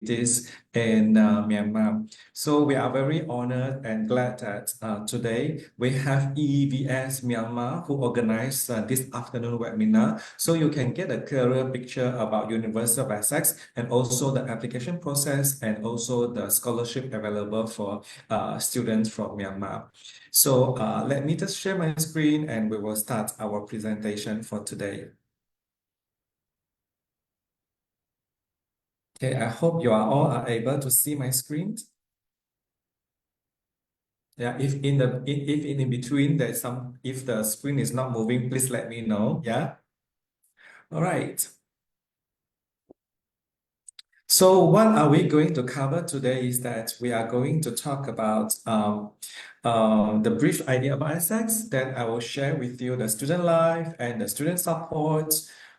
activities in Myanmar. So we are very honored and glad that today we have EVS Myanmar who organized this afternoon webinar. So you can get a clearer picture about University of Essex and also the application process and also the scholarship available for students from Myanmar. So let me just share my screen and we will start our presentation for today. Okay, I hope you are all able to see my screen. Yeah, if in between there's if the screen is not moving, please let me know. Yeah. All right. So what are we going to cover today is that we are going to talk about the brief idea about Essex. Then I will share with you the student life and the student support,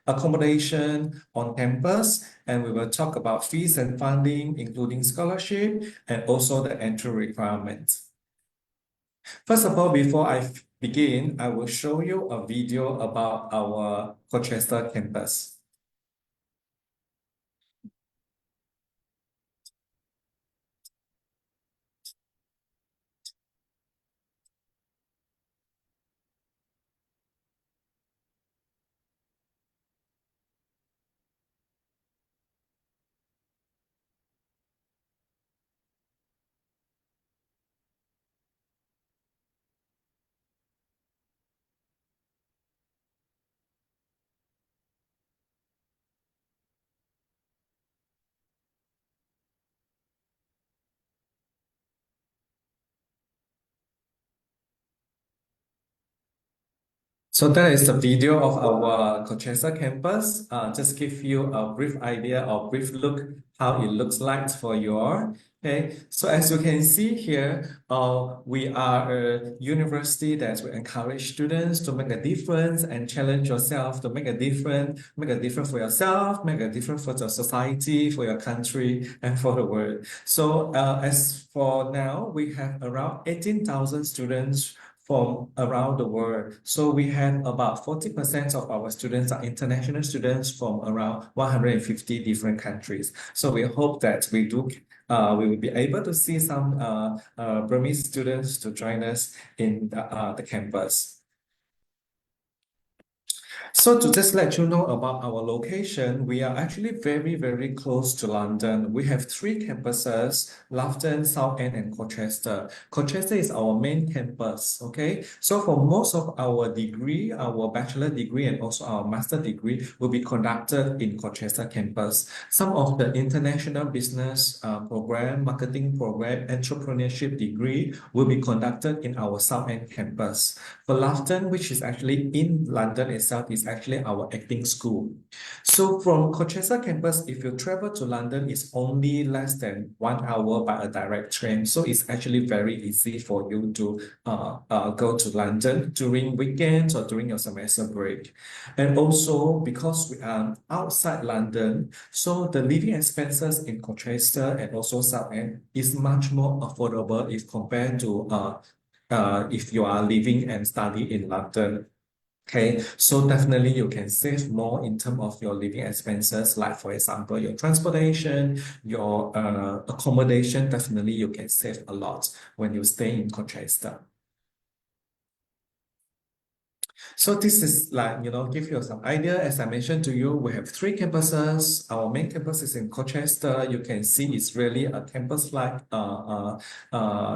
accommodation on campus, and we will talk about fees and funding, including scholarship, and also the entry requirements. First of all, before I begin, I will show you a video about our Colchester campus. So that is the video of our Colchester campus. Just give you a brief idea or brief look how it looks like for you all. Okay, so as you can see here, we are a university that will encourage students to make a difference and challenge yourself to make a difference for yourself, make a difference for the society, for your country, and for the world. So as for now, we have around 18,000 students from around the world. So we have about 40% of our students are international students from around 150 different countries. So we hope that we will be able to see some Burmese students to join us in the campus. So to just let you know about our location, we are actually very, very close to London. We have three campuses, Loughton, Southend, and Colchester. Colchester is our main campus, okay? So for most of our degree, our bachelor degree and also our master degree will be conducted in Colchester campus. Some of the international business program, marketing program, entrepreneurship degree will be conducted in our Southend campus. For Loughton, which is actually in London itself, is actually our acting school. So from Colchester campus, if you travel to London, it's only less than 1 hour by a direct train. So it's actually very easy for you to go to London during weekends or during your semester break. And also because we are outside London, so the living expenses in Colchester and also Southend is much more affordable if compared to if you are living and study in London. Okay, so definitely you can save more in terms of your living expenses, like for example, your transportation, your accommodation, definitely you can save a lot when you stay in Colchester. So this is like, give you some idea. As I mentioned to you, we have three campuses. Our main campus is in Colchester. You can see it's really a campus-like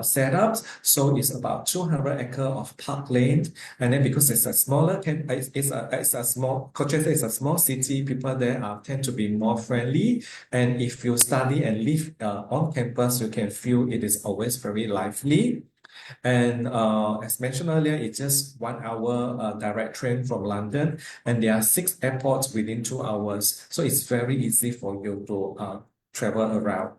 setup. So it's about 200 acre of parkland. And then because it's a smaller campus, it's a small, Colchester is a small city. People there tend to be more friendly. And if you study and live on campus, you can feel it is always very lively. And as mentioned earlier, it's just 1 hour direct train from London, and there are 6 airports within 2 hours. So it's very easy for you to travel around.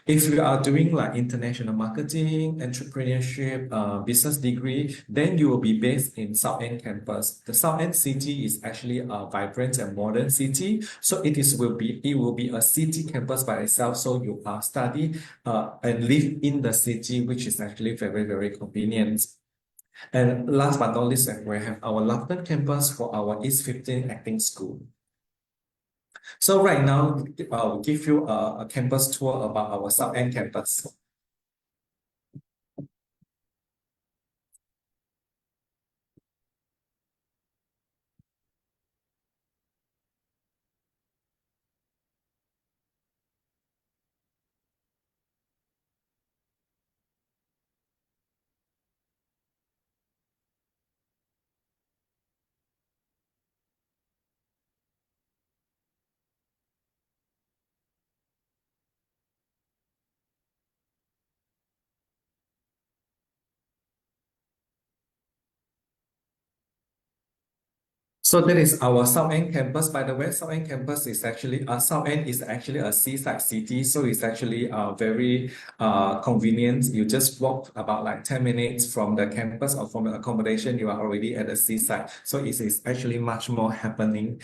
If you are doing like international marketing, entrepreneurship, business degree, then you will be based in Southend campus. The Southend city is actually a vibrant and modern city. So it will be a city campus by itself. So you study and live in the city, which is actually very, very convenient. And last but not least, we have our Loughton campus for our East 15 acting school. So right now, I'll give you a campus tour about our South End campus. So that is our South End campus. By the way, South End campus is actually South End is actually a seaside city, so it's actually very convenient. You just walk about like 10 minutes from the campus or from the accommodation, you are already at the seaside. So it is actually much more happening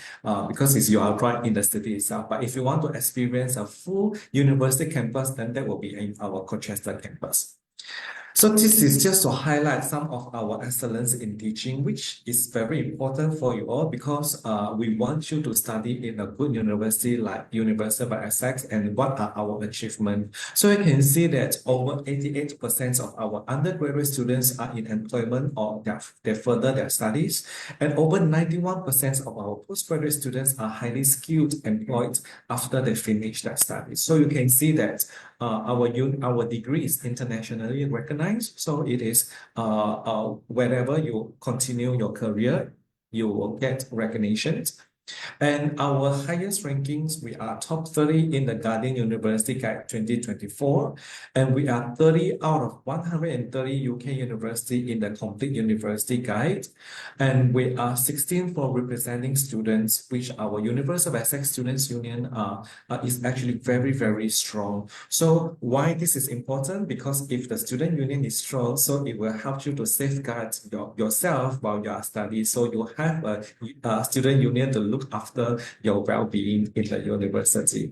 because you are right in the city itself. But if you want to experience a full university campus, then that will be in our Colchester campus. So this is just to highlight some of our excellence in teaching, which is very important for you all because we want you to study in a good university like University of Essex and what are our achievements. So you can see that over 88% of our undergraduate students are in employment or they further their studies, and over 91% of our postgraduate students are highly skilled employed after they finish their studies. So you can see that our degree is internationally recognized. So it is wherever you continue your career, you will get recognitions. And our highest rankings, we are top 30 in the Guardian University Guide 2024, and we are 30 out of 130 UK university in the Complete University Guide, and we are 16 for representing students, which our University of Essex Students Union is actually very, very strong. So why this is important? Because if the student union is strong, so it will help you to safeguard yourself while you are studying. So you have a student union to look after your well-being in the university.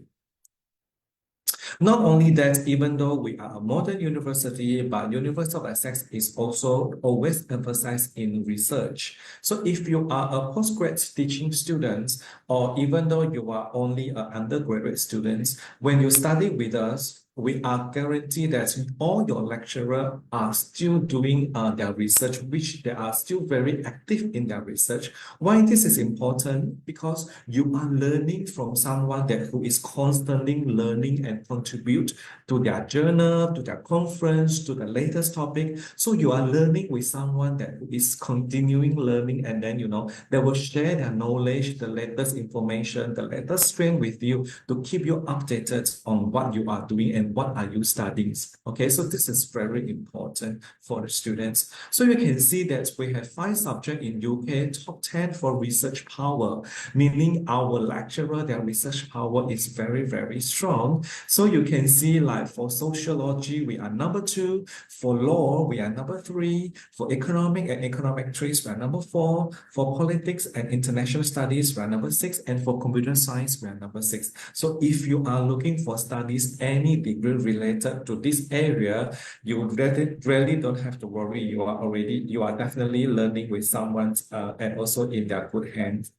Not only that, even though we are a modern university, but University of Essex is also always emphasized in research. So if you are a postgrad teaching student, or even though you are only an undergraduate student, when you study with us, we are guaranteed that all your lecturers are still doing their research, which they are still very active in their research. Why this is important? Because you are learning from someone who is constantly learning and contribute to their journal, to their conference, to the latest topic. So you are learning with someone who is continuing learning, and then they will share their knowledge, the latest information, the latest strength with you to keep you updated on what you are doing and what are you studying. Okay, so this is very important for the students. So you can see that we have 5 subjects in UK, top 10 for research power, meaning our lecturer, their research power is very, very strong. So you can see like for sociology, we are number 2, for law, we are number 3, for economic and econometrics, we are number 4, for politics and international studies, we are number 6, and for computer science, we are number 6. So if you are looking for studies, any degree related to this area, you really don't have to worry. You are definitely learning with someone and also in their good hands.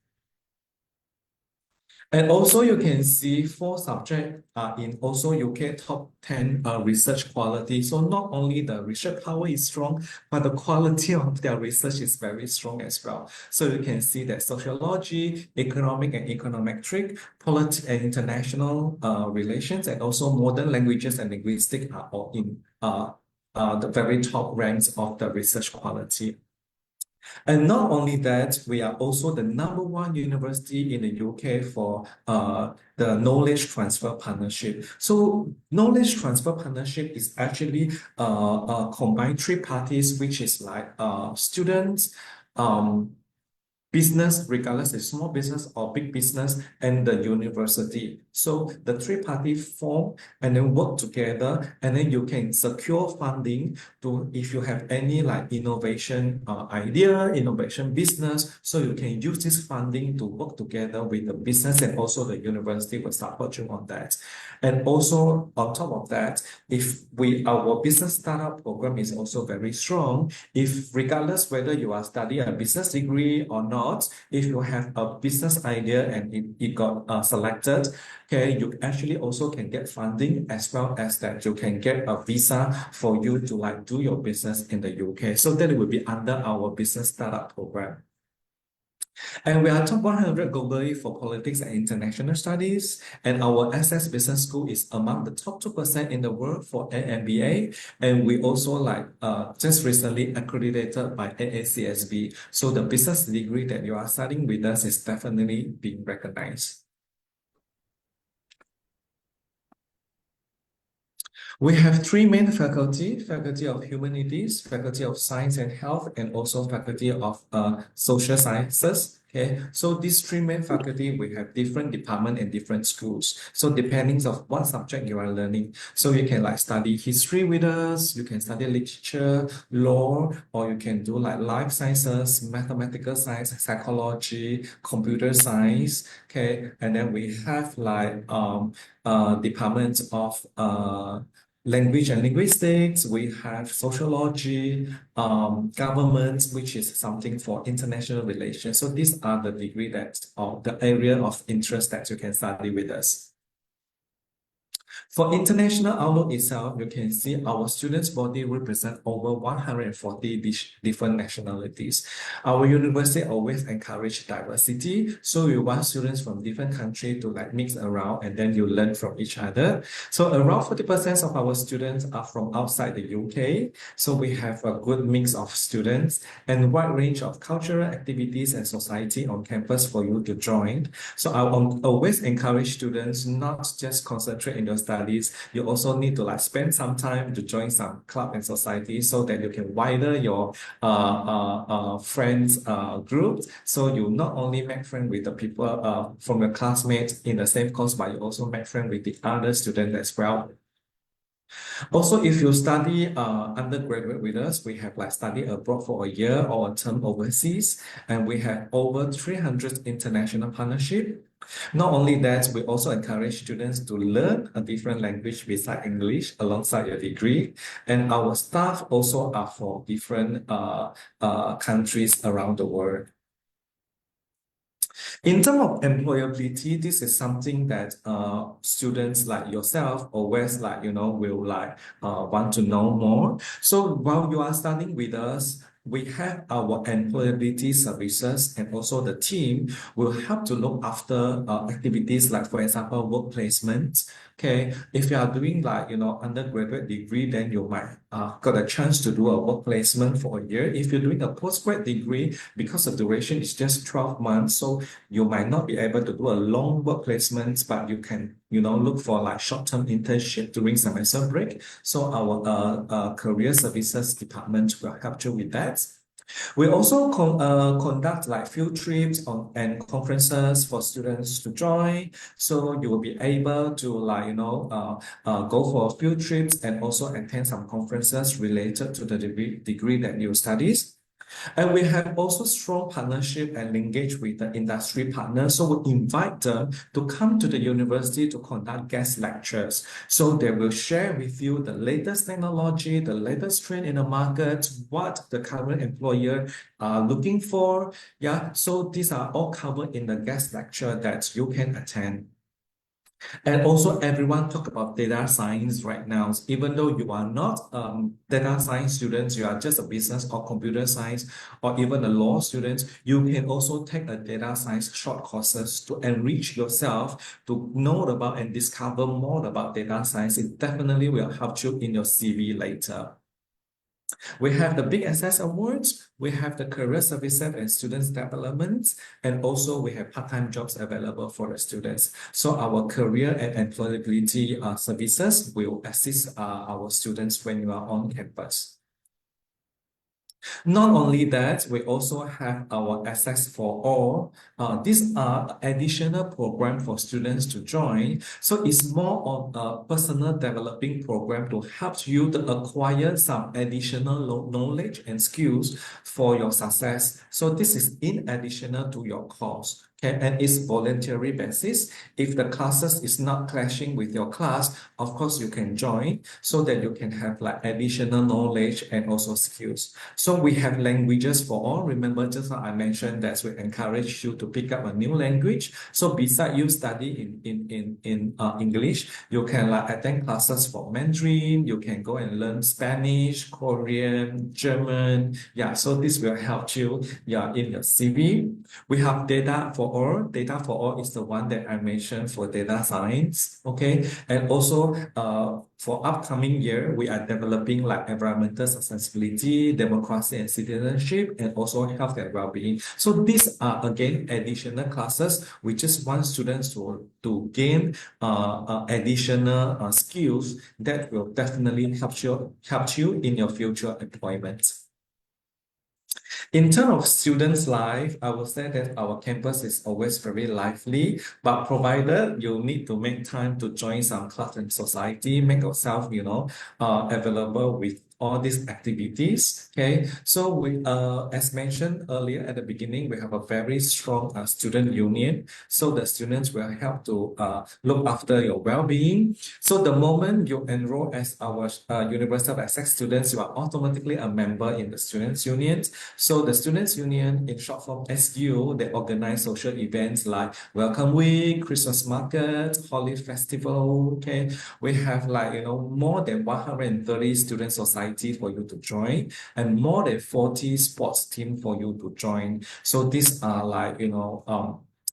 And also you can see 4 subjects are in also UK top 10 research quality. So not only the research power is strong, but the quality of their research is very strong as well. So you can see that sociology, economic and econometric, politics and international relations, and also modern languages and linguistics are all in the very top ranks of the research quality. And not only that, we are also the #1 university in the UK for the knowledge transfer partnership. So knowledge transfer partnership is actually combined 3 parties, which is like students, business, regardless if small business or big business, and the university. So the 3 parties form and then work together, and then you can secure funding to if you have any like innovation idea, innovation business. So you can use this funding to work together with the business, and also the university will support you on that. And also on top of that, if our business startup program is also very strong. If regardless whether you are studying a business degree or not, not, if you have a business idea and it got selected, okay, you actually also can get funding as well as that you can get a visa for you to like do your business in the UK. So that will be under our business startup program. And we are top 100 globally for politics and international studies. And our Essex Business School is among the top 2% in the world for MBA. And we also like just recently accredited by AACSB. So the business degree that you are studying with us is definitely being recognized. We have three main faculty: Faculty of Humanities, Faculty of Science and Health, and also Faculty of Social Sciences. Okay, so these three main faculty, we have different department and different schools. So depending on what subject you are learning, so you can like study history with us, you can study literature, law, or you can do like life sciences, mathematical science, psychology, computer science. Okay, and then we have like departments of language and linguistics, we have sociology, government, which is something for international relations. So these are the degree that, or the area of interest that you can study with us. For international outlook itself, you can see our students body represent over 140 different nationalities. Our university always encourage diversity. So we want students from different countries to like mix around and then you learn from each other. So around 40% of our students are from outside the UK. So we have a good mix of students and wide range of cultural activities and society on campus for you to join. So I always encourage students not just concentrate in your studies. You also need to like spend some time to join some club and society so that you can widen your friends group. So you not only make friends with the people from your classmates in the same course, but you also make friends with the other students as well. Also, if you study undergraduate with us, we have like study abroad for a year or a term overseas, and we have over 300 international partnership. Not only that, we also encourage students to learn a different language besides English alongside your degree. And our staff also are for different countries around the world. In terms of employability, this is something that students like yourself always like, will like want to know more. So while you are studying with us, we have our employability services and also the team will help to look after activities like, for example, work placement. Okay, if you are doing like, undergraduate degree, then you might got a chance to do a work placement for a year. If you're doing a postgrad degree, because the duration is just 12 months, so you might not be able to do a long work placement, but you can, look for like short-term internship during semester break. So our career services department will help you with that. We also conduct like field trips and conferences for students to join. So you will be able to like, go for field trips and also attend some conferences related to the degree that you studies. And we have also strong partnership and engage with the industry partners. So we invite them to come to the university to conduct guest lectures. So they will share with you the latest technology, the latest trend in the market, what the current employer are looking for. Yeah, so these are all covered in the guest lecture that you can attend. And also everyone talk about data science right now. Even though you are not data science students, you are just a business or computer science or even a law student, you can also take a data science short courses to enrich yourself, to know about and discover more about data science. It definitely will help you in your CV later. We have the Big Access Awards, we have the Career Services and Students Development, and also we have part-time jobs available for the students. So our career and employability services will assist our students when you are on campus. Not only that, we also have our Access for All. These are additional program for students to join. So it's more of a personal developing program to help you to acquire some additional knowledge and skills for your success. So this is in additional to your course. Okay, and it's voluntary basis. If the classes is not clashing with your class, of course you can join so that you can have like additional knowledge and also skills. So we have languages for all. Remember, just now I mentioned that we encourage you to pick up a new language. So beside you study in English, you can like attend classes for Mandarin. You can go and learn Spanish, Korean, German. Yeah, so this will help you, yeah, in your CV. We have data for all. Data for all is the one that I mentioned for data science. Okay. And also for upcoming year, we are developing like environmental sustainability, democracy and citizenship, and also health and well-being. So these are again additional classes. We just want students to gain additional skills that will definitely help you in your future employment. In terms of students' life, I would say that our campus is always very lively, but provided you need to make time to join some clubs and society, make yourself, available with all these activities. Okay, so as mentioned earlier at the beginning, we have a very strong student union. So the students will help to look after your well-being. So the moment you enroll as our University of Essex students, you are automatically a member in the students' union. So the Students' Union, in short form SU, they organize social events like Welcome Week, Christmas Market, Holiday Festival. Okay, we have like more than 130 student society for you to join, and more than 40 sports team for you to join. So these are like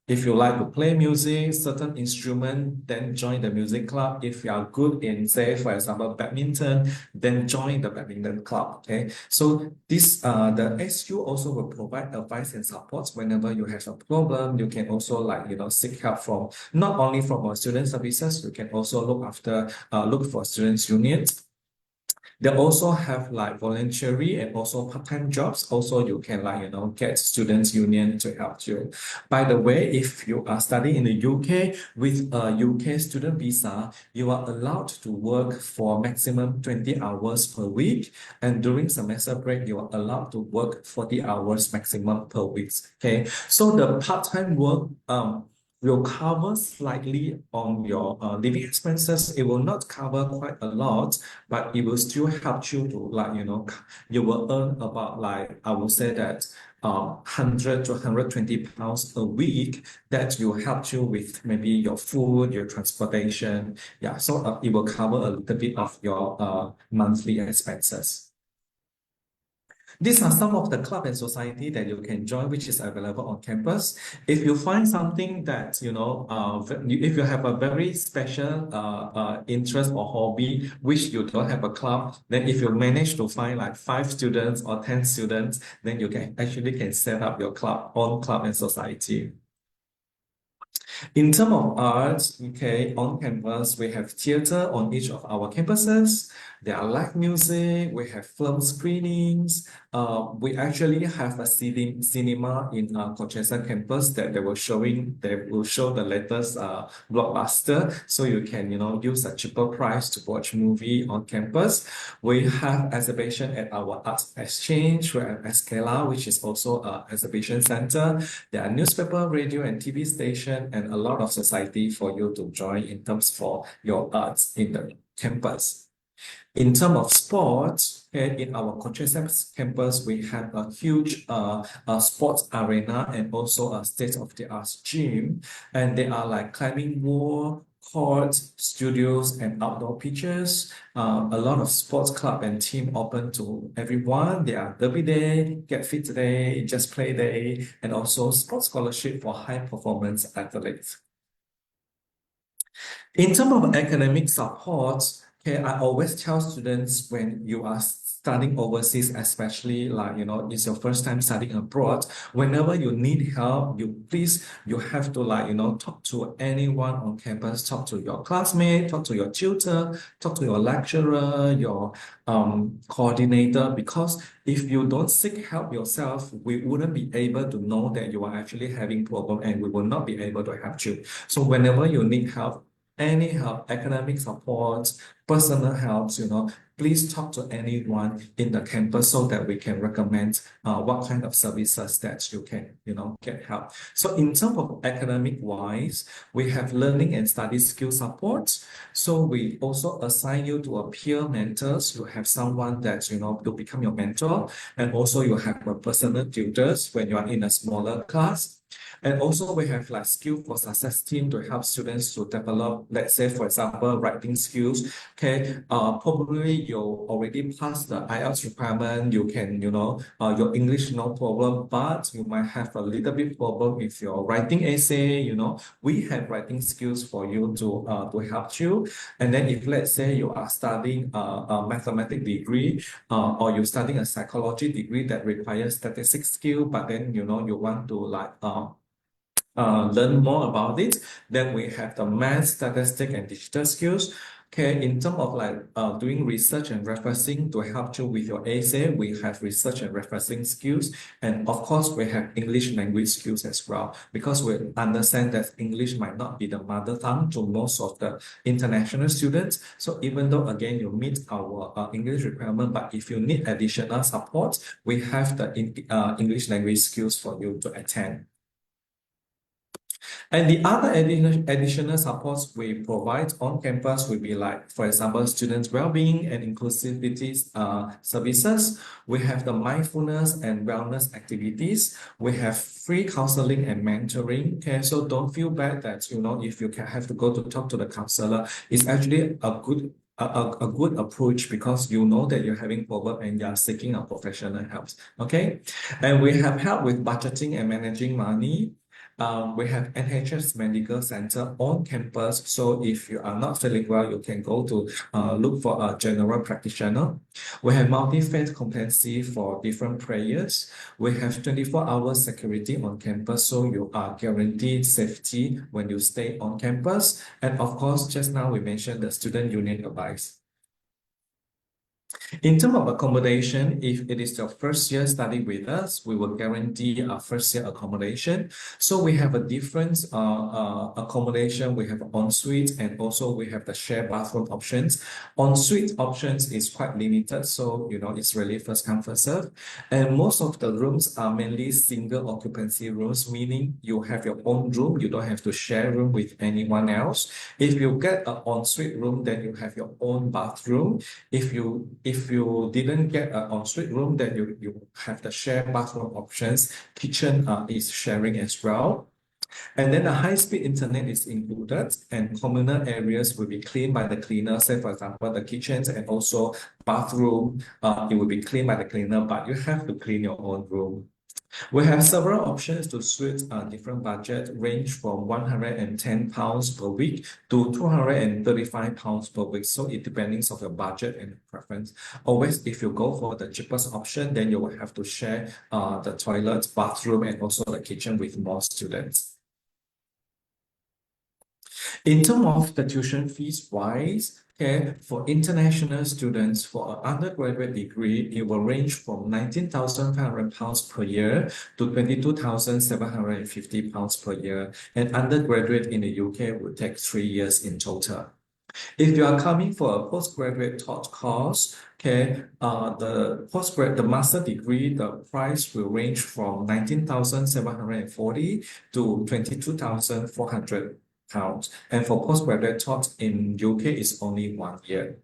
if you like to play music, certain instrument, then join the music club. If you are good in, say, for example, badminton, then join the badminton club. Okay, so this the SU also will provide advice and support whenever you have a problem. You can also like seek help from not only from our student services. You can also look for students unions. They also have like voluntary and also part-time jobs. Also, you can like, get students union to help you. By the way, if you are studying in the UK with a UK student visa, you are allowed to work for maximum 20 hours per week. And during semester break, you are allowed to work 40 hours maximum per week. Okay. So the part-time work, will cover slightly on your living expenses. It will not cover quite a lot, but it will still help you to like, you will earn about like, I would say that 100 to 120 pounds a week that will help you with maybe your food, your transportation. Yeah, so it will cover a little bit of your monthly expenses. These are some of the club and society that you can join, which is available on campus. If you find something that, if you have a very special interest or hobby, which you don't have a club, then if you manage to find like 5 students or 10 students, then you can actually set up your own club and society. In terms of arts, okay, on campus, we have theater on each of our campuses. There are live music, we have film screenings. We actually have a cinema in 𝐿𝐶𝐻 campus that they will show the latest blockbuster. So you can, use a cheaper price to watch movie on campus. We have exhibition at our Arts Exchange, we have Escala, which is also an exhibition center. There are newspaper, radio, and TV station, and a lot of society for you to join in terms for your arts in the campus. In terms of sports, okay, in our 𝐿𝐶𝐻 campus, we have a huge sports arena and also a state-of-the-art gym. And they are like climbing wall, courts, studios, and outdoor pitches. A lot of sports club and team open to everyone. There are Derby Day, Get Fit Day, Just Play Day, and also sports scholarship for high performance athletes. In terms of academic support, okay, I always tell students when you are studying overseas, especially like, it's your first time studying abroad, whenever you need help, you have to like, talk to anyone on campus, talk to your classmate, talk to your tutor, talk to your lecturer, your coordinator, because if you don't seek help yourself, we wouldn't be able to know that you are actually having problem and we will not be able to help you. So whenever you need help, any help, academic support, personal helps, please talk to anyone in the campus so that we can recommend what kind of services that you can, get help. So in terms of academic wise, we have learning and study skill support. So we also assign you to a peer mentors. You have someone that, to become your mentor. And also you have a personal tutors when you are in a smaller class. And also we have like skill for success team to help students to develop, let's say, for example, writing skills. Okay, probably you already passed the IELTS requirement. You can, your English no problem, but you might have a little bit problem with your writing essay. We have writing skills for you to help you. And then if let's say you are studying a mathematics degree, or you're studying a psychology degree that requires statistics skill, but then you want to like learn more about it, then we have the math, statistic, and digital skills. Okay, in terms of like doing research and referencing to help you with your essay, we have research and referencing skills. And of course, we have English language skills as well, because we understand that English might not be the mother tongue to most of the international students. So even though, again, you meet our English requirement, but if you need additional support, we have the English language skills for you to attend. And the other additional supports we provide on campus will be like, for example, students' well-being and inclusivity services. We have the mindfulness and wellness activities. We have free counseling and mentoring. Okay, so don't feel bad that, if you can have to go to talk to the counselor, it's actually a good approach, because you know that you're having problem and you're seeking a professional help. Okay, and we have help with budgeting and managing money. We have NHS Medical Center on campus. So if you are not feeling well, you can go to look for a general practitioner. We have multi-faith competency for different prayers. We have 24-hour security on campus, so you are guaranteed safety when you stay on campus. And of course, just now we mentioned the student union advice. In terms of accommodation, if it is your first year study with us, we will guarantee a first year accommodation. So we have a different accommodation. We have ensuite, and also we have the shared bathroom options. Ensuite options is quite limited, so it's really first come first serve. And most of the rooms are mainly single occupancy rooms, meaning you have your own room. You don't have to share room with anyone else. If you get an ensuite room, then you have your own bathroom. If you didn't get an ensuite room, then you have the shared bathroom options. Kitchen is sharing as well. And then the high-speed internet is included, and communal areas will be cleaned by the cleaner. Say, for example, the kitchens and also bathroom, it will be cleaned by the cleaner, but you have to clean your own room. We have several options to suit a different budget, range from £110 per week to £235 per week. So it depends on your budget and preference. Always, if you go for the cheapest option, then you will have to share the toilet, bathroom, and also the kitchen with more students. In terms of the tuition fees wise, okay, for international students for an undergraduate degree, it will range from £19,500 per year to £22,750 per year. And undergraduate in the UK will take 3 years in total. If you are coming for a postgraduate taught course, okay, the master degree, the price will range from 19,740 to 22,400 pounds. And for postgraduate taught in UK is only 1 year.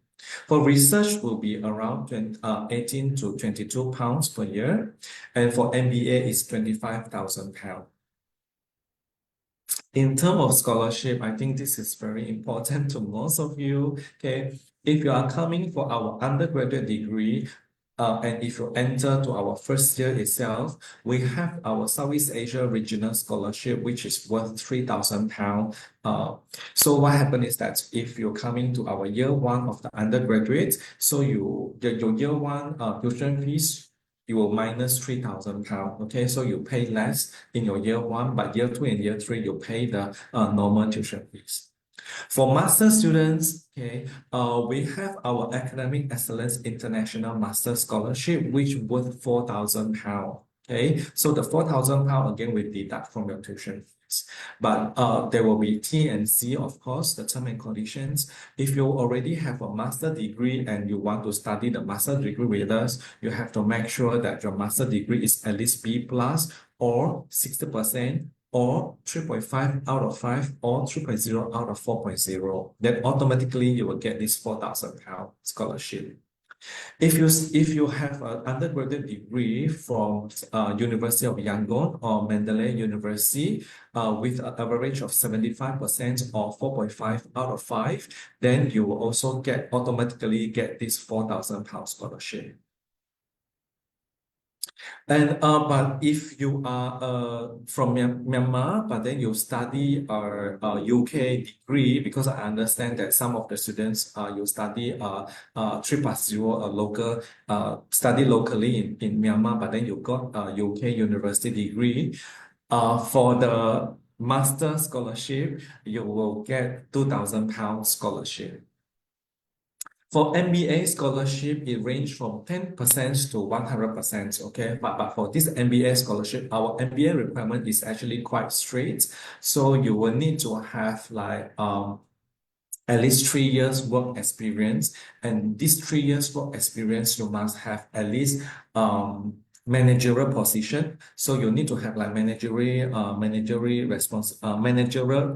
For research will be around 18 to 22 pounds per year. And for MBA is 25,000 pounds. In terms of scholarship, I think this is very important to most of you. Okay, if you are coming for our undergraduate degree, and if you enter to our first year itself, we have our Southeast Asia Regional Scholarship, which is worth £3,000. So what happens is that if you're coming to our year one of the undergraduate, so your year one tuition fees, you will minus £3,000. Okay, so you pay less in your year one, but year two and year three, you pay the normal tuition fees. For master students, okay, we have our Academic Excellence International Master Scholarship, which worth £4,000. Okay, so the 4,000 pound again we deduct from your tuition fees. But there will be T and C, of course, the term and conditions. If you already have a master degree and you want to study the master degree with us, you have to make sure that your master degree is at least B plus or 60% or 3.5 out of 5 or 3.0 out of 4.0. Then automatically you will get this 4,000 pound scholarship. If you have an undergraduate degree from University of Yangon or Mandalay University with an average of 75% or 4.5 out of 5, then you will also automatically get this 4,000 pound scholarship. And but if you are from Myanmar, but then you study a UK degree, because I understand that some of the students you study 3+0 a local study locally in Myanmar, but then you got a UK university degree. For the master scholarship, you will get 2,000 pound scholarship. For MBA scholarship, it ranges from 10% to 100%, okay? But for this MBA scholarship, our MBA requirement is actually quite strict. So you will need to have like at least 3 years work experience. And this 3 years work experience, you must have at least managerial position. So you need to have like managerial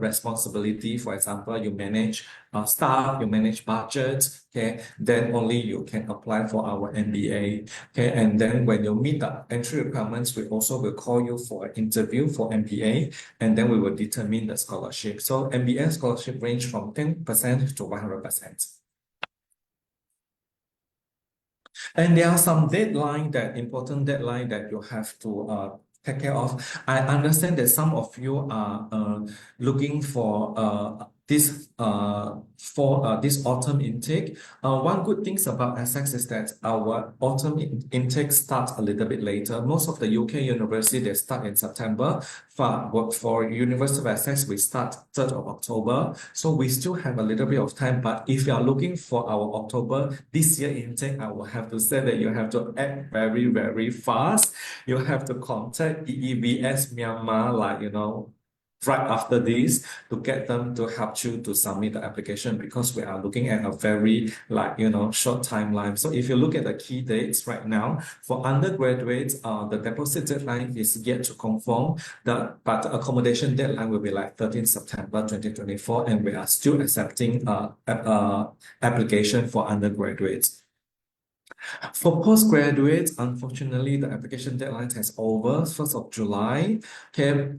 responsibility. For example, you manage staff, you manage budgets, okay? Then only you can apply for our MBA, okay? And then when you meet the entry requirements, we also will call you for an interview for MBA, and then we will determine the scholarship. So MBA scholarship range from 10% to 100%. And there are some important deadline that you have to take care of. I understand that some of you are looking for this autumn intake. One good thing about Essex is that our autumn intake starts a little bit later. Most of the UK university, they start in September. But for University of Essex, we start 3rd of October. So we still have a little bit of time. But if you are looking for our October this year intake, I will have to say that you have to act very, very fast. You have to contact EEBS Myanmar, like, right after this to get them to help you to submit the application, because we are looking at a very short timeline. So if you look at the key dates right now for undergraduates, the deposit deadline is yet to confirm, but the accommodation deadline will be like 13 September 2024, and we are still accepting application for undergraduates. For postgraduates, unfortunately, the application deadline has over 1st of July. Okay,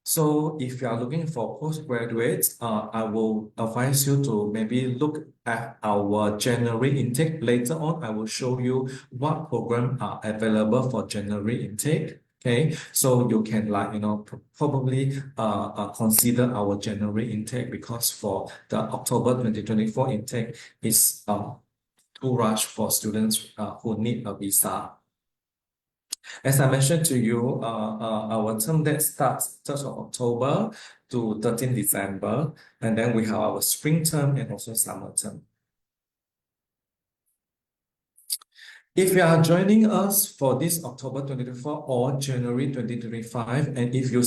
so if you are looking for postgraduates, I will advise you to maybe look at our January intake. Later on, I will show you what programs are available for January intake. Okay, so you can probably consider our January intake, because for the October 2024 intake is too rush for students who need a visa. As I mentioned to you, our term date starts 3rd of October to 13 December, and then we have our spring term and also summer term. If you are joining us for this October 2024 or January 2025, and if you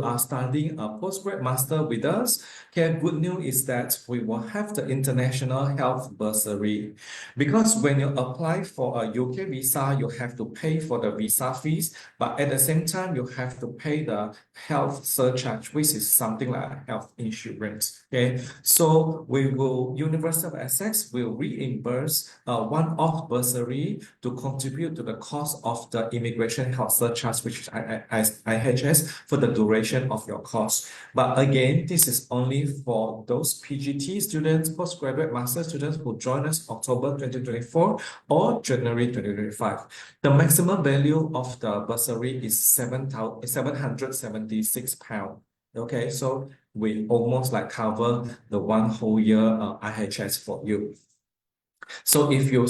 are studying a postgrad master with us, okay, good news is that we will have the international health bursary. Because when you apply for a UK visa, you have to pay for the visa fees, but at the same time, you have to pay the health surcharge, which is something like health insurance. Okay, so University of Essex will reimburse one-off bursary to contribute to the cost of the immigration health surcharge, which is IHS, for the duration of your course. But again, this is only for those PGT students, postgraduate master students who join us October 2024 or January 2025. The maximum value of the bursary is £776. Okay, so we almost like cover the one whole year IHS for you. So if you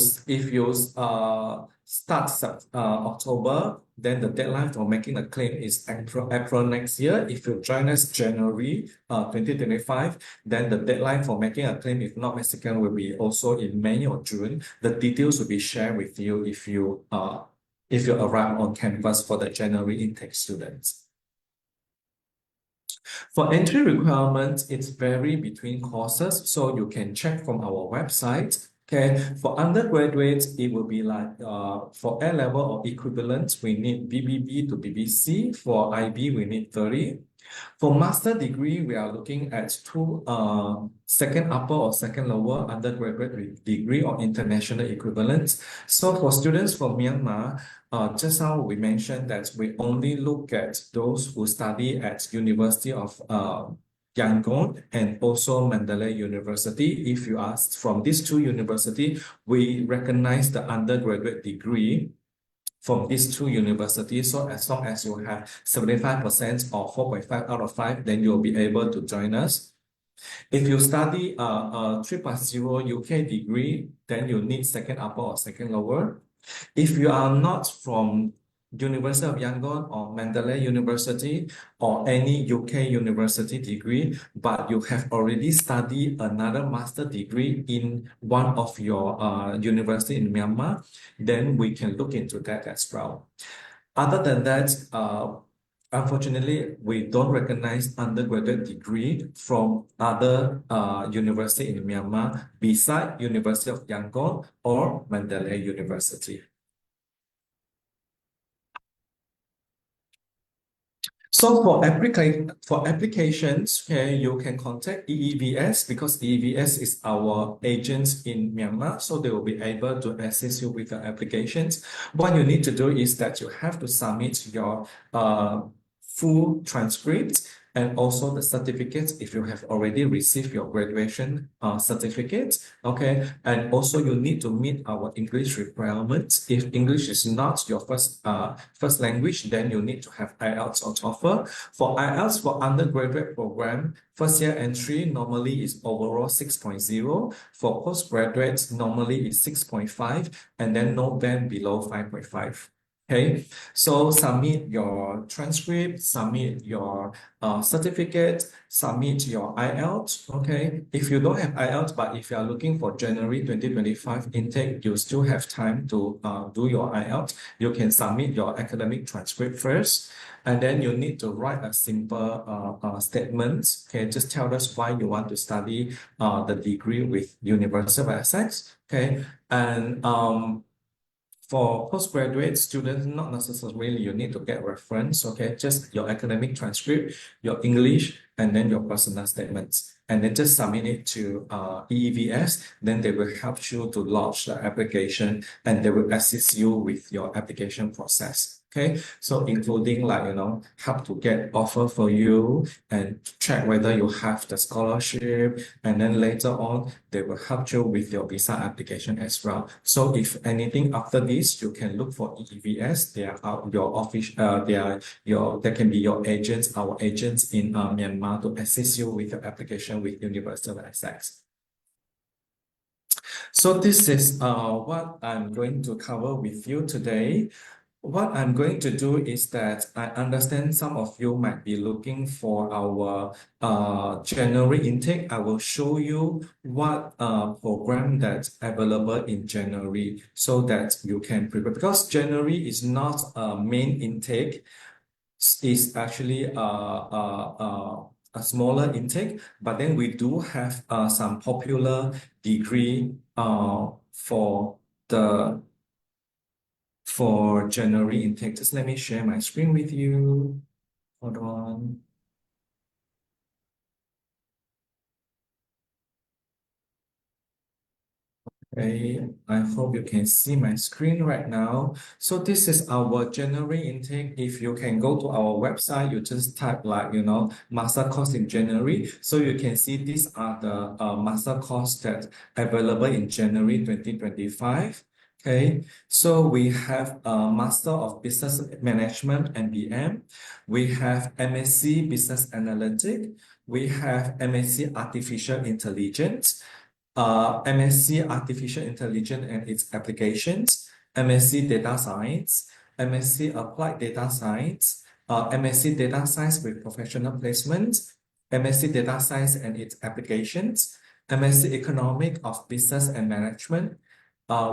start October, then the deadline for making a claim is April next year. If you join us January 2025, then the deadline for making a claim, if not Mexican, will be also in May or June. The details will be shared with you if you if you arrive on campus for the January intake students. For entry requirements, it's vary between courses, so you can check from our website. Okay, for undergraduates, it will be like for A-level or equivalent, we need BBB to BBC. For IB, we need 30. For master degree, we are looking at two second upper or second lower undergraduate degree or international equivalents. So for students from Myanmar, just now we mentioned that we only look at those who study at University of Yangon and also Mandalay University. If you are from these two universities, we recognize the undergraduate degree from these two universities. So as long as you have 75% or 4.5 out of 5, then you'll be able to join us. If you study a 3+0 UK degree, then you need second upper or second lower. If you are not from University of Yangon or Mandalay University or any UK university degree, but you have already studied another master degree in one of your university in Myanmar, then we can look into that as well. Other than that, unfortunately, we don't recognize undergraduate degree from other university in Myanmar beside University of Yangon or Mandalay University. So for applications, okay, you can contact EEVS because EEVS is our agents in Myanmar, so they will be able to assist you with the applications. What you need to do is that you have to submit your full transcripts and also the certificates if you have already received your graduation certificate, okay? And also you need to meet our English requirements. If English is not your first language, then you need to have IELTS or TOEFL. For IELTS, for undergraduate program, first year entry normally is overall 6.0. For postgraduates, normally is 6.5, and then no band below 5.5. Okay, so submit your transcript, submit your certificate, submit your IELTS. Okay, if you don't have IELTS, but if you are looking for January 2025 intake, you still have time to do your IELTS. You can submit your academic transcript first, and then you need to write a simple statement. Okay, just tell us why you want to study the degree with University of Essex. Okay, and for postgraduate students, not necessarily you need to get reference, okay? Just your academic transcript, your English, and then your personal statements. And then just submit it to EEVS, then they will help you to launch the application and they will assist you with your application process. Okay, so including like, help to get offer for you and check whether you have the scholarship. And then later on, they will help you with your visa application as well. So if anything after this, you can look for EEVS. They are your office, they can be your agents, our agents in Myanmar to assist you with your application with University of Essex. So this is what I'm going to cover with you today. What I'm going to do is that I understand some of you might be looking for our January intake. I will show you what program that's available in January so that you can prepare. Because January is not a main intake, it's actually a smaller intake, but then we do have some popular degree for January intake. Just let me share my screen with you. Hold on. Okay, I hope you can see my screen right now. So this is our January intake. If you can go to our website, you just type like, master course in January. So you can see these are the master course that available in January 2025. Okay, so we have a Master of Business Management, MBM. We have MSc Business Analytics. We have MSc Artificial Intelligence. MSc Artificial Intelligence and its Applications, MSc Data Science, MSc Applied Data Science, MSc Data Science with Professional Placements, MSc Data Science and its Applications, MSc Economic of Business and Management,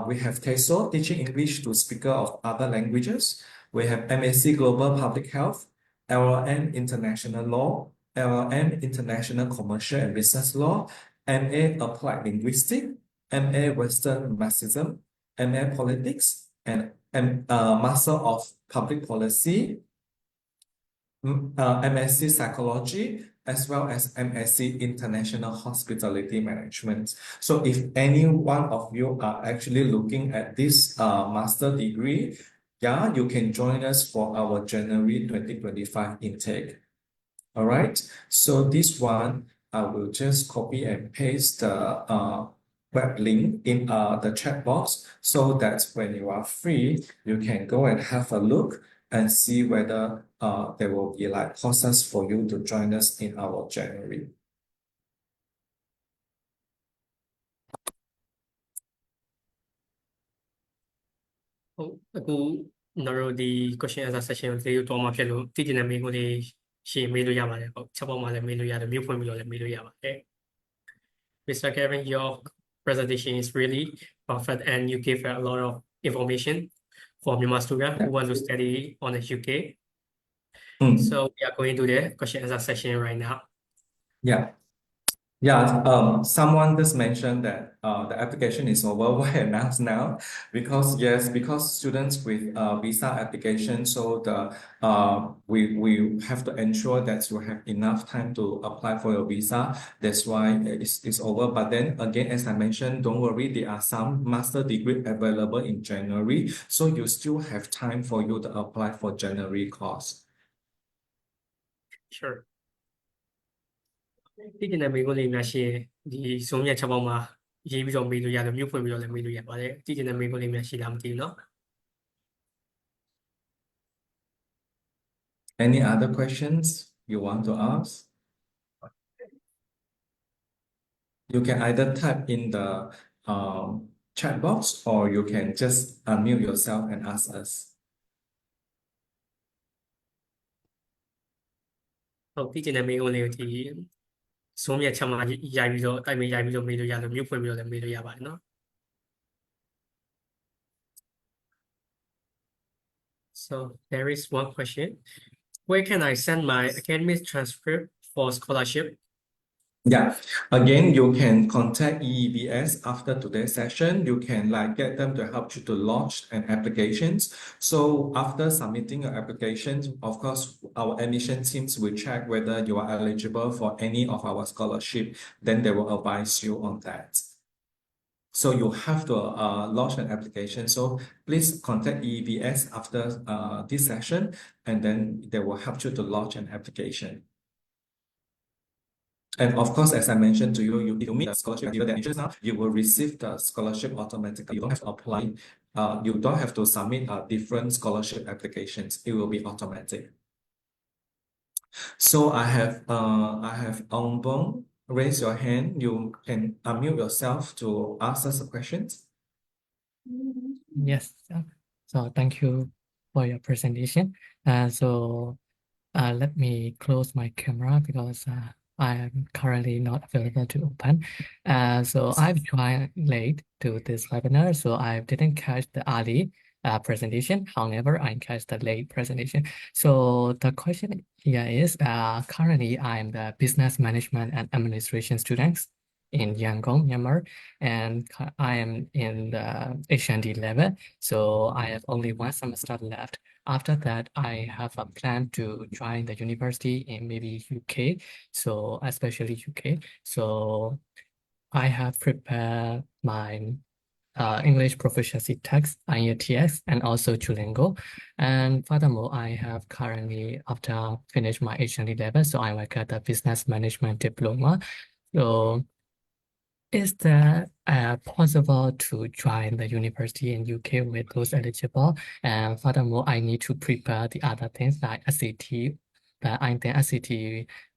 we have TESOL, teaching English to speaker of other languages. We have MSc Global Public Health, LLM International Law, LLM International Commercial and Business Law, MA Applied Linguistics, MA Western Marxism, MA Politics, and Master of Public Policy, MSc Psychology, as well as MSc International Hospitality Management. So if any one of you are actually looking at this master degree, yeah, you can join us for our January 2025 intake. All right, so this one, I will just copy and paste the web link in the chat box so that when you are free, you can go and have a look and see whether there will be like courses for you to join us in our January. question answer session ကိုတော့မှဖြစ်လို့တည်ကျင်တဲ့မေးခွန်းလေးရှင်းမေးလို့ရပါတယ်ဟုတ်ချက်ပေါ်မှာလည်းမေးလို့ရတယ်မြို့ဖွင့်ပြီးတော့လည်းမေးလို့ရပါတယ် Mr. Kevin, your presentation is really perfect and you give a lot of information for Myanmar students who want to study on the UK. So we are going to the question answer session right now. Yeah, someone just mentioned that the application is over. Why announce now? Because yes, because students with visa application, so the we have to ensure that you have enough time to apply for your visa. That's why it's over. But then again, as I mentioned, don't worry, there are some master degree available in January, so you still have time for you to apply for January course. Sure. တည်ကျင်တဲ့မေးခွန်းလေးများရှိရင်ဒီ Zoom ရဲ့ချက်ပေါက်မှာရေးပြီးတော့မေးလို့ရတယ်မြို့ဖွင့်ပြီးတော့လည်းမေးလို့ရပါတယ်တည်ကျင်တဲ့မေးခွန်းလေးများရှိလားမသိဘူးเนาะ Any other questions you want to ask? You can either type in the chat box or you can just unmute yourself and ask us. ဟုတ်တည်ကျင်တဲ့မေးခွန်းလေးကိုဒီ Zoom ရဲ့ချက်မှာရိုက်ပြီးတော့တိုက်မေးရိုက်ပြီးတော့မေးလို့ရတယ်မြို့ဖွင့်ပြီးတော့လည်းမေးလို့ရပါတယ်เนาะ So there is one question. Where can I send my academic transcript for scholarship? Yeah, again, you can contact EEBS after today's session. You can like get them to help you to launch an applications. So after submitting your applications, of course, our admission teams will check whether you are eligible for any of our scholarship. Then they will advise you on that. So you have to launch an application. So please contact EEBS after this session, and then they will help you to launch an application. And of course, as I mentioned to you, if you meet the scholarship criteria that now, you will receive the scholarship automatically. You don't have to apply. You don't have to submit different scholarship applications. It will be automatic. So I have Ongbong. Raise your hand. You can unmute yourself to ask us questions. Yes. So thank you for your presentation. Let me close my camera because I am currently not available to open. So I've joined late to this webinar, so I didn't catch the early presentation. However, I catch the late presentation. So the question here is, currently I'm the business management and administration students in Yangon, Myanmar, and I am in the HND level. So I have only one semester left. After that, I have a plan to join the university in maybe UK, so especially UK. So I have prepared my English proficiency text, IELTS, and also Duolingo. And furthermore, I have currently, after finish my HND level, so I will get the business management diploma. So is that possible to join the university in UK with those eligible? And furthermore, I need to prepare the other things like SAT, but I think SAT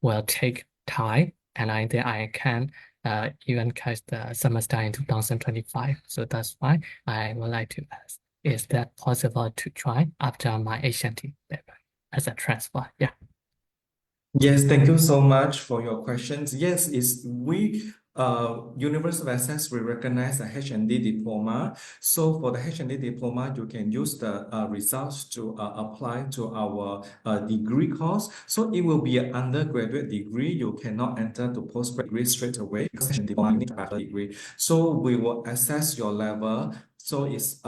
will take time, and I think I can even catch the semester in 2025. So that's why I would like to ask, is that possible to join after my HND level as a transfer? Yeah. Yes, thank you so much for your questions. Yes, University of Essex, we recognize the H&D diploma. So for the H&D diploma, you can use the results to apply to our degree course. So it will be an undergraduate degree. You cannot enter to postgraduate degree straight away because H&D diploma you need a bachelor degree. So we will assess your level. So it's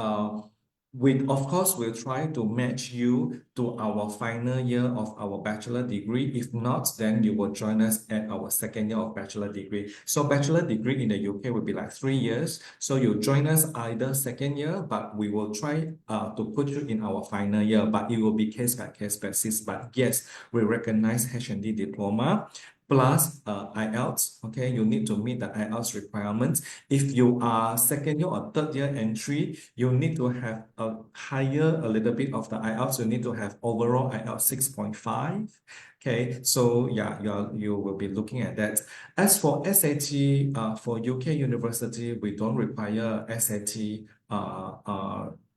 of course, we'll try to match you to our final year of our bachelor degree. If not, then you will join us at our second year of bachelor degree. So bachelor degree in the UK will be like 3 years. So you join us either second year, but we will try to put you in our final year, but it will be case by case basis. But yes, we recognize H&D diploma plus IELTS. Okay, you need to meet the IELTS requirements. If you are second year or third year entry, you need to have a little bit of the IELTS. You need to have overall IELTS 6.5. Okay, so yeah, you will be looking at that. As for SAT, for UK university, we don't require SAT.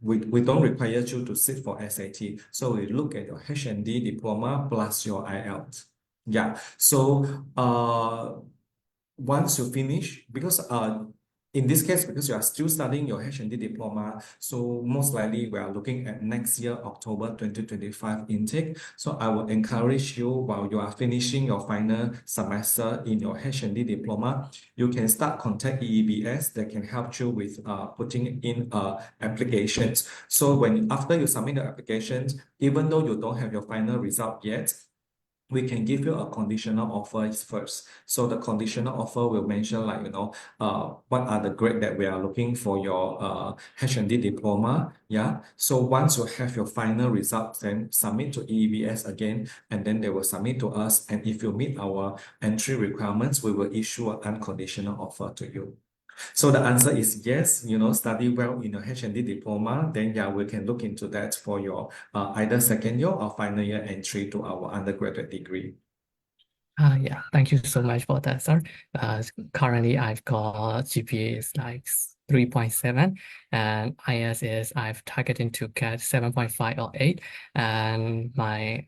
We don't require you to sit for SAT. So we look at your H&D diploma plus your IELTS. Yeah, so once you finish, because in this case, because you are still studying your H&D diploma, so most likely we are looking at next year, October 2025 intake. So I will encourage you while you are finishing your final semester in your H&D diploma, you can start contact EEBS that can help you with putting in applications. So after you submit the applications, even though you don't have your final result yet, we can give you a conditional offer first. So the conditional offer will mention like, what are the grade that we are looking for your H&D diploma. Yeah. So once you have your final results, then submit to EEBS again, and then they will submit to us. And if you meet our entry requirements, we will issue an unconditional offer to you. So the answer is yes, study well in your H&D diploma, then yeah, we can look into that for your either second year or final year entry to our undergraduate degree. Yeah, thank you so much for that, sir. Currently, I've got GPA is like 3.7, and IS is I've targeted to get 7.5 or 8, and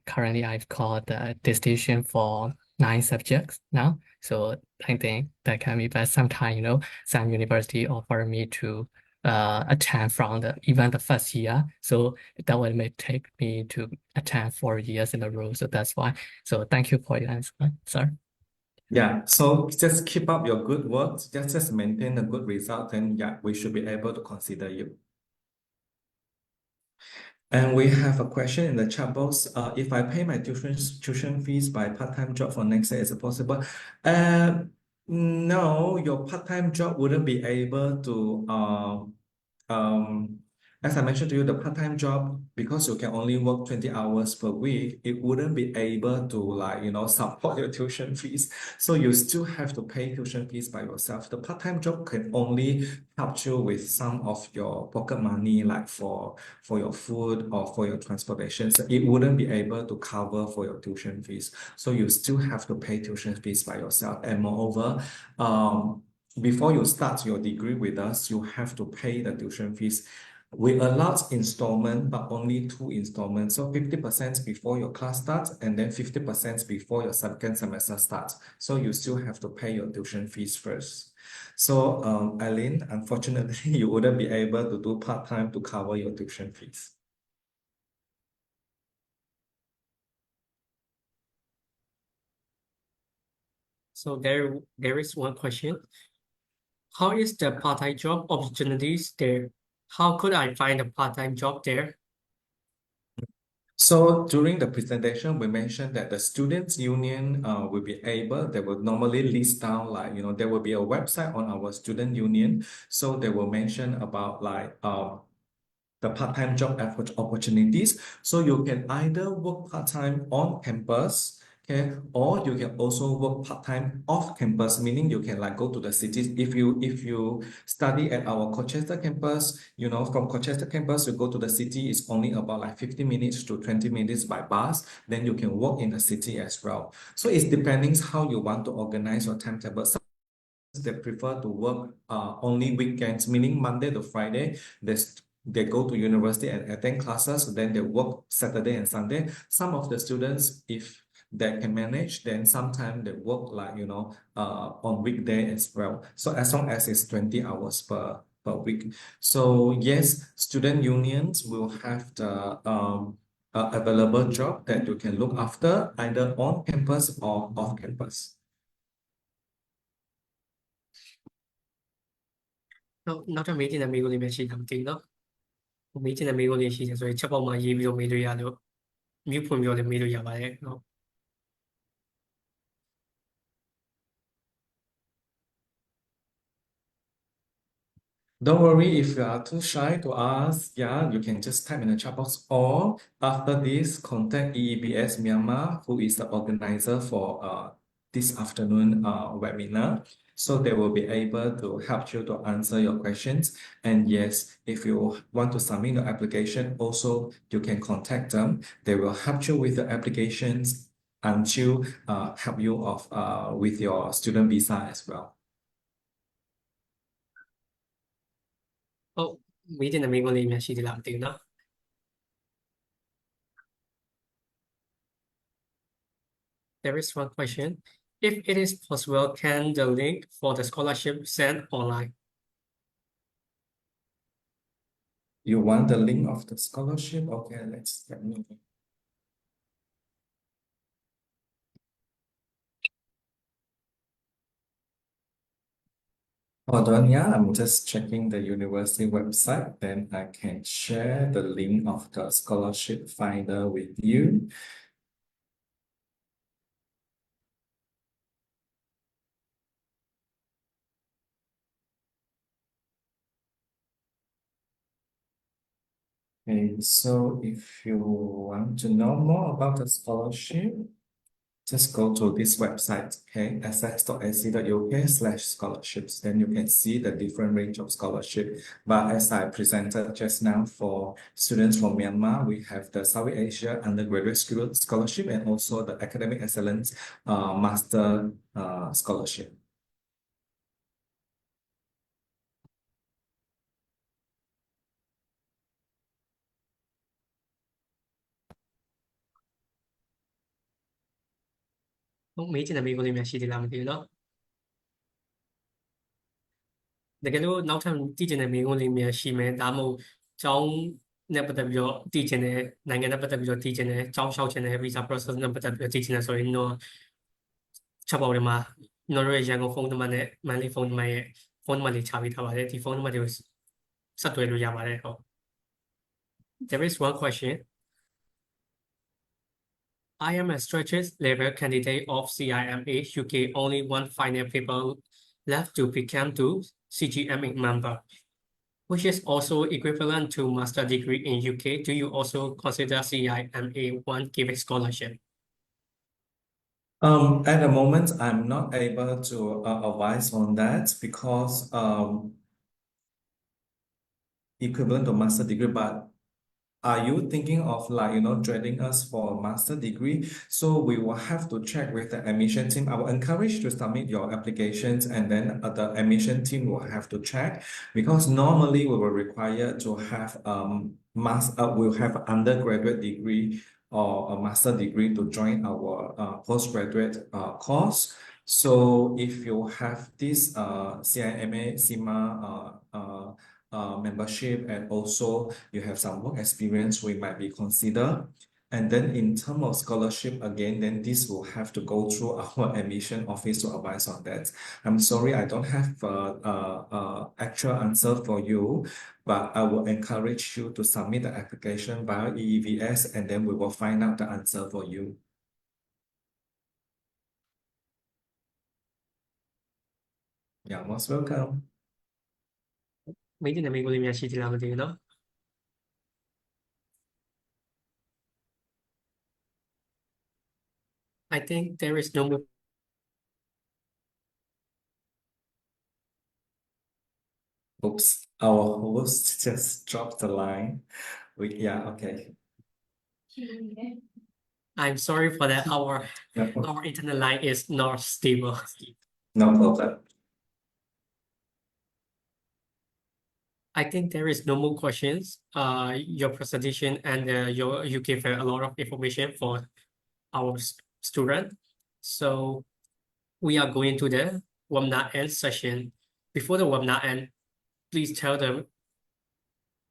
currently I've got the distinction for 9 subjects now. So I think that can be best. Sometime, some university offer me to attend from even the first year. So that will may take me to attend 4 years in a row. So that's why. So thank you for your answer, sir. Yeah, so just keep up your good work, just maintain a good result, and yeah, we should be able to consider you. And we have a question in the chat box. If I pay my tuition fees by part-time job for next year, is it possible? No, your part-time job wouldn't be able to as I mentioned to you, the part-time job, because you can only work 20 hours per week, it wouldn't be able to support your tuition fees. So you still have to pay tuition fees by yourself. The part-time job can only help you with some of your pocket money, like for your food or for your transportation. So it wouldn't be able to cover for your tuition fees. So you still have to pay tuition fees by yourself. And moreover, before you start your degree with us, you have to pay the tuition fees. We allow installment, but only 2 installments. So 50% before your class starts, and then 50% before your second semester starts. So you still have to pay your tuition fees first. So Eileen, unfortunately, you wouldn't be able to do part-time to cover your tuition fees. So there is one question. How is the part-time job opportunities there? How could I find a part-time job there? So during the presentation, we mentioned that the students' union will be able, they will normally list down there will be a website on our student union. So they will mention about the part-time job opportunities. So you can either work part-time on campus, okay, or you can also work part-time off campus, meaning you can go to the cities. If you study at our Colchester campus, from Colchester campus you go to the city, it's only about 15 minutes to 20 minutes by bus. Then you can work in the city as well. So it's depending how you want to organize your timetable. Some they prefer to work only weekends, meaning Monday to Friday. They go to university and attend classes, then they work Saturday and Sunday. Some of the students, if that can manage, then sometimes they work like, on weekday as well. So as long as it's 20 hours per week. So yes, student unions will have the available job that you can look after either on campus or off campus. နောက်ထပ်မေးချင်တဲ့မေးခွန်းလေးများရှိတာမသိဘူးเนาะမေးချင်တဲ့မေးခွန်းလေးရှိတယ်ဆိုရင်ချက်ပေါက်မှာရေးပြီးတော့မေးလို့ရလို့မြုပ်ဖွင့်ပြီးတော့လည်းမေးလို့ရပါတယ်เนาะ Don't worry if you are too shy to ask. Yeah, you can just type in the chat box, or after this, contact EEBS Myanmar, who is the organizer for this afternoon webinar. So they will be able to help you to answer your questions. And yes, if you want to submit the application, also you can contact them. They will help you with the applications until help you with your student visa as well. ဟုတ်မေးချင်တဲ့မေးခွန်းလေးများရှိသေးလားမသိဘူးเนาะ There is one question. If it is possible, can the link for the scholarship send online? You want the link of the scholarship? Okay, let me. Hold on, yeah, I'm just checking the university website, then I can share the link of the scholarship finder with you. Okay, so if you want to know more about the scholarship, just go to this website, okay, essex.ac.uk/scholarships. Then you can see the different range of scholarship. But as I presented just now for students from Myanmar, we have the South Asia Undergraduate Scholarship and also the Academic Excellence Master Scholarship. Không mấy trên là mình có thể chỉ làm cái đó. Để cái lúc nấu thành tí trên là mình có thể chỉ mình đã một trong này bắt đầu tí trên này ngành này bắt đầu tí trên này trong sau trên này visa process này bắt đầu tí trên này rồi nó chấp vào mà nó rồi giờ có phone mà lấy phone mà để trả vì thằng này thì phone mà đều sát tuổi rồi mà đấy không. There is one question. I am a graduate level candidate of 𝐶IMA UK. Only one final paper left to become to 𝐔𝐺MA member, which is also equivalent to master degree in UK. Do you also consider 𝐶IMA one giving scholarship? At the moment, I'm not able to advise on that because equivalent to master degree, but are you thinking of joining us for a master degree? So we will have to check with the admission team. I will encourage you to submit your applications, and then the admission team will have to check, because normally we will require to have we'll have undergraduate degree or a master degree to join our postgraduate course. So if you have this 𝐶IMA, CIMA membership, and also you have some work experience, we might be considered. And then in terms of scholarship, again, then this will have to go through our admission office to advise on that. I'm sorry, I don't have actual answer for you, but I will encourage you to submit the application via EEBS, and then we will find out the answer for you. Yeah, most welcome. Mấy cái này mình có thể chỉ làm cái đó. I think there is no more. Oops, our host just dropped the line. Yeah, okay. I'm sorry for that. Our internet line is not stable. No problem. I think there is no more questions. Your presentation and you gave a lot of information for our student. So we are going to the webinar end session. Before the webinar end, please tell the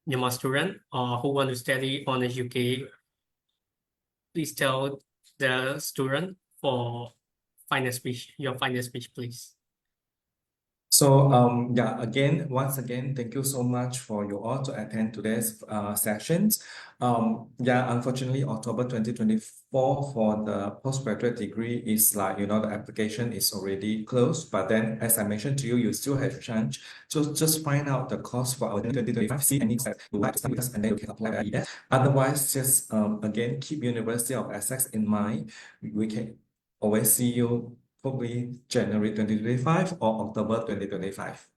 Myanmar student who want to study on the UK, please tell the student for final speech, your final speech, please. So yeah, once again, thank you so much for you all to attend today's sessions. Yeah, unfortunately, October 2024 for the postgraduate degree is like, the application is already closed. But then, as I mentioned to you, you still have a chance to just find out the course for our 2025, see any course you like to study with us, and then you can apply at Otherwise, just again, keep University of Essex in mind. We can always see you probably January 2025 or October 2025.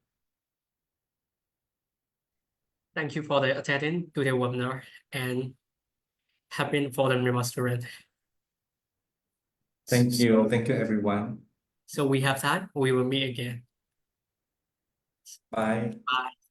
Thank you for the attending to the webinar and happy for the Myanmar student. Thank you. Thank you, everyone. So we have that. We will meet again. Bye. Bye.